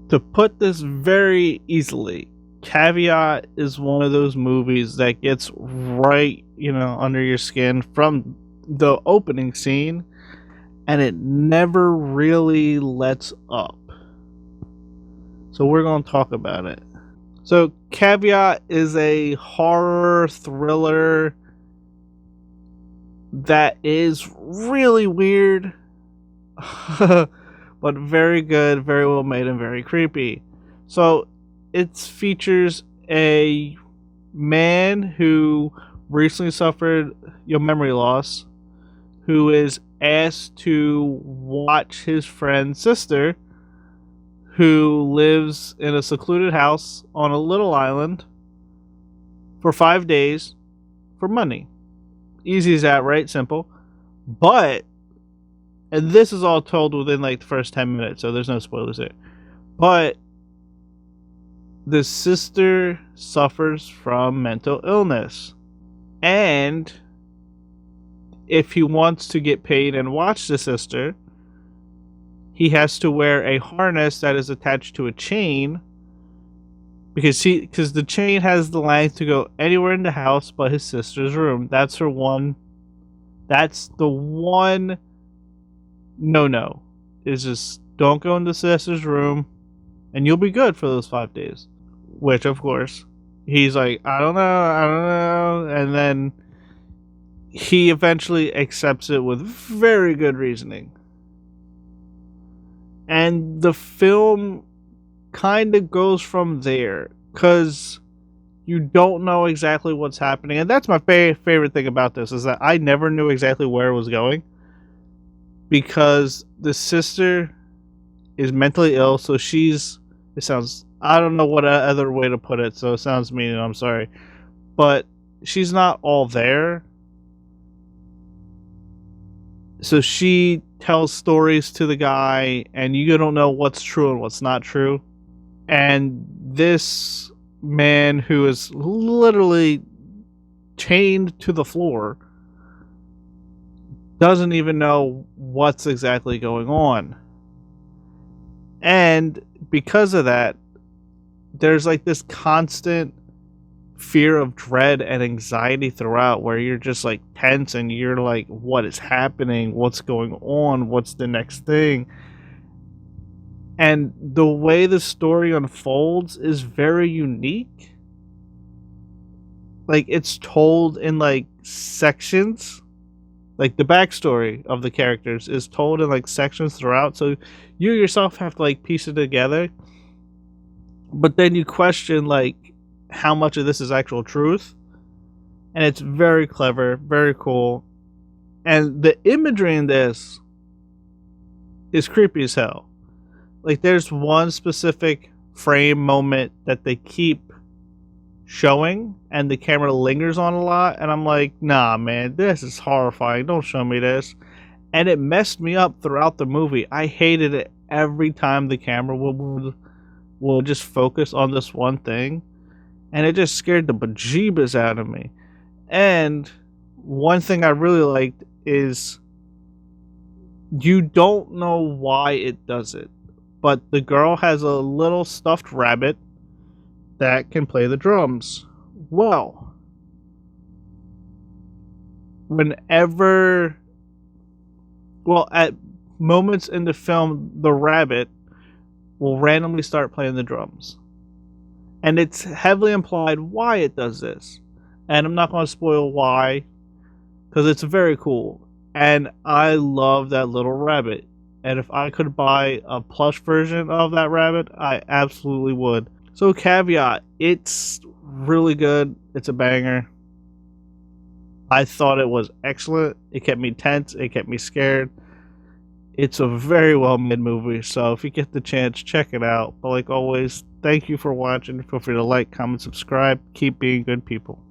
To put this very easily, Caveat is one of those movies that gets right, under your skin from the opening scene, and it never really lets up. So we're going to talk about it. So Caveat is a horror thriller that is really weird, but very good, very well made, and very creepy. So it features a man who recently suffered memory loss, who is asked to watch his friend's sister, who lives in a secluded house on a little island, for 5 days for money. Easy as that, right? Simple. But, and this is all told within like the first 10 minutes, so there's no spoilers there. But the sister suffers from mental illness. And if he wants to get paid and watch the sister, he has to wear a harness that is attached to a chain, because the chain has the length to go anywhere in the house but his sister's room. That's the one no, is just don't go in the sister's room and you'll be good for those 5 days. Which, of course, he's like, I don't know, and then he eventually accepts it with very good reasoning. And the film kind of goes from there, because you don't know exactly what's happening. And that's my favorite thing about this, is that I never knew exactly where it was going, because the sister is mentally ill, so I don't know what other way to put it, so it sounds mean, and I'm sorry, but she's not all there. So she tells stories to the guy, and you don't know what's true and what's not true. And this man, who is literally chained to the floor, doesn't even know what's exactly going on. And because of that, there's like this constant fear of dread and anxiety throughout, where you're just like tense and you're like, what is happening? What's going on? What's the next thing? And the way the story unfolds is very unique. Like, it's told in like sections. Like, the backstory of the characters is told in like sections throughout, so you yourself have to like piece it together. But then you question like how much of this is actual truth. And it's very clever, very cool. And the imagery in this is creepy as hell. Like, there's one specific frame moment that they keep showing, and the camera lingers on a lot, and I'm like, nah, man, this is horrifying. Don't show me this. And it messed me up throughout the movie. I hated it every time the camera will just focus on this one thing. And it just scared the bejeebus out of me. And one thing I really liked is you don't know why it does it, but the girl has a little stuffed rabbit that can play the drums. Well, at moments in the film, the rabbit will randomly start playing the drums. And it's heavily implied why it does this. And I'm not going to spoil why, because it's very cool. And I love that little rabbit. And if I could buy a plush version of that rabbit, I absolutely would. So Caveat, it's really good. It's a banger. I thought it was excellent. It kept me tense. It kept me scared. It's a very well made movie, so if you get the chance, check it out. But like always, thank you for watching. Feel free to like, comment, subscribe. Keep being good people.